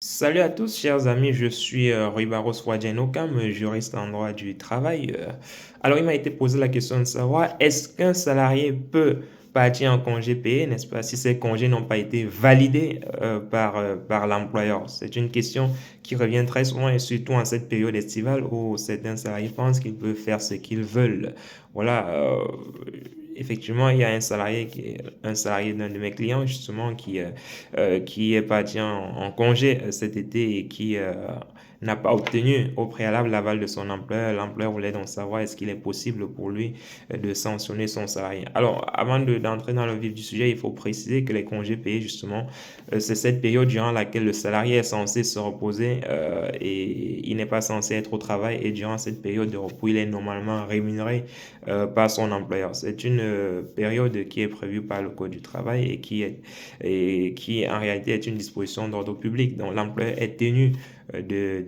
Salut à tous, chers amis, je suis Rui Barros Ouadjenokam, juriste en droit du travail. Alors, il m'a été posé la question de savoir est-ce qu'un salarié peut partir en congé payé, n'est-ce pas, si ces congés n'ont pas été validés par l'employeur? C'est une question qui revient très souvent et surtout en cette période estivale où certains salariés pensent qu'ils peuvent faire ce qu'ils veulent. Voilà, effectivement, il y a un salarié d'un de mes clients justement qui est parti en congé cet été et qui n'a pas obtenu au préalable l'aval de son employeur. L'employeur voulait donc savoir est-ce qu'il est possible pour lui de sanctionner son salarié. Alors, avant d'entrer dans le vif du sujet, il faut préciser que les congés payés, justement, c'est cette période durant laquelle le salarié est censé se reposer et il n'est pas censé être au travail. Et durant cette période de repos, il est normalement rémunéré par son employeur. C'est une période qui est prévue par le Code du travail et qui en réalité est une disposition d'ordre public. Donc l'employeur est tenu de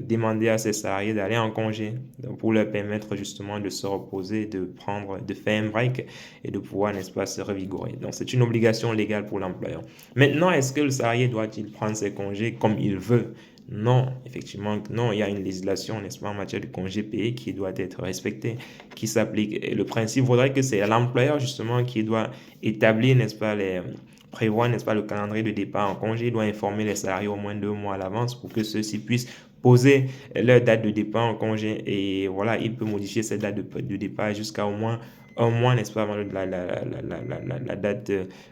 demander à ses salariés d'aller en congé donc, pour leur permettre justement de se reposer, de faire un break et de pouvoir, n'est-ce pas, se revigorer. Donc c'est une obligation légale pour l'employeur. Maintenant, est-ce que le salarié doit-il prendre ses congés comme il veut? Non, effectivement, non, il y a une législation, n'est-ce pas, en matière de congés payés qui doit être respectée, qui s'applique. Et le principe voudrait que c'est l'employeur, justement, qui doit établir, n'est-ce pas, prévoir, n'est-ce pas, le calendrier de départ en congé. Il doit informer les salariés au moins 2 mois à l'avance pour que ceux-ci puissent poser leur date de départ en congé. Et voilà, il peut modifier cette date de départ jusqu'à au moins un mois, n'est-ce pas, avant la date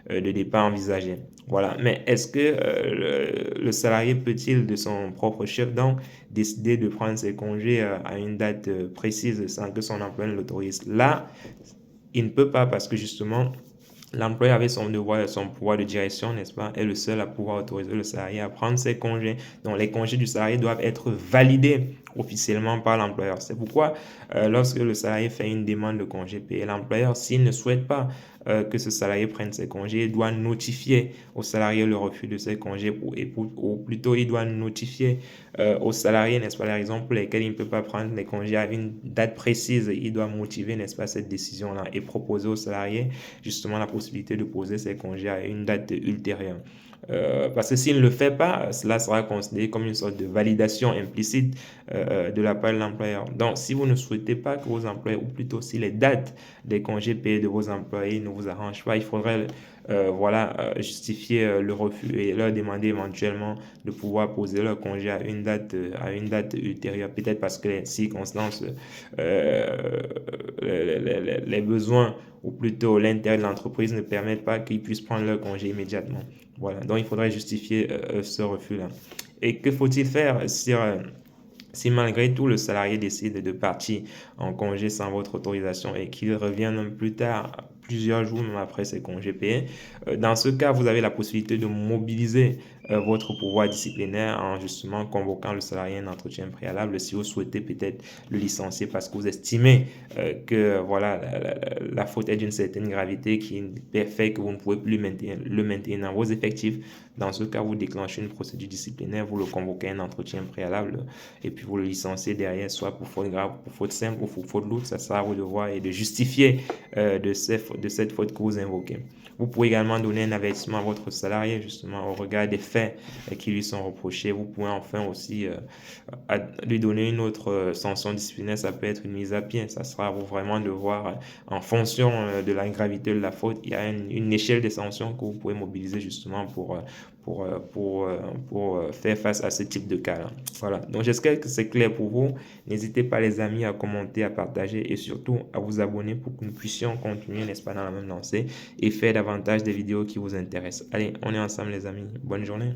de départ envisagée. Voilà. Mais est-ce que le salarié peut-il, de son propre chef, donc, décider de prendre ses congés à une date précise sans que son employeur ne l'autorise? Là, il ne peut pas parce que justement, l'employeur avec son devoir et son pouvoir de direction, n'est-ce pas, est le seul à pouvoir autoriser le salarié à prendre ses congés. Donc, les congés du salarié doivent être validés officiellement par l'employeur. C'est pourquoi, lorsque le salarié fait une demande de congé payé, l'employeur, s'il ne souhaite pas que ce salarié prenne ses congés, il doit notifier au salarié le refus de ses congés ou plutôt il doit notifier au salarié, n'est-ce pas, les raisons pour lesquelles il ne peut pas prendre les congés à une date précise. Il doit motiver, n'est-ce pas, cette décision-là et proposer au salarié justement la possibilité de poser ses congés à une date ultérieure. Parce que s'il ne le fait pas, cela sera considéré comme une sorte de validation implicite de la part de l'employeur. Donc, si vous ne souhaitez pas que vos employés, ou plutôt si les dates des congés payés de vos employés ne vous arrangent pas, il faudrait justifier le refus et leur demander éventuellement de pouvoir poser leur congé à une date ultérieure. Peut-être parce que les circonstances, les besoins ou plutôt l'intérêt de l'entreprise ne permettent pas qu'ils puissent prendre leur congé immédiatement. Voilà, donc il faudrait justifier ce refus-là. Et que faut-il faire si malgré tout le salarié décide de partir en congé sans votre autorisation et qu'il revienne plus tard, plusieurs jours même après ses congés payés? Dans ce cas, vous avez la possibilité de mobiliser votre pouvoir disciplinaire en justement convoquant le salarié à un entretien préalable si vous souhaitez peut-être le licencier parce que vous estimez que voilà, la faute est d'une certaine gravité qui fait que vous ne pouvez plus le maintenir dans vos effectifs. Dans ce cas, vous déclenchez une procédure disciplinaire, vous le convoquez à un entretien préalable et puis vous le licenciez derrière, soit pour faute grave, pour faute simple ou pour faute lourde. Ça sera à vos devoirs et de justifier de cette faute que vous invoquez. Vous pouvez également donner un avertissement à votre salarié justement au regard des faits qui lui sont reprochés. Vous pouvez enfin aussi lui donner une autre sanction disciplinaire. Ça peut être une mise à pied. Ça sera à vous vraiment de voir en fonction de la gravité de la faute. Il y a une échelle de sanctions que vous pouvez mobiliser justement pour faire face à ce type de cas-là. Voilà. Donc j'espère que c'est clair pour vous. N'hésitez pas les amis à commenter, à partager et surtout à vous abonner pour que nous puissions continuer, n'est-ce pas, dans la même lancée et faire davantage des vidéos qui vous intéressent. Allez, on est ensemble les amis. Bonne journée.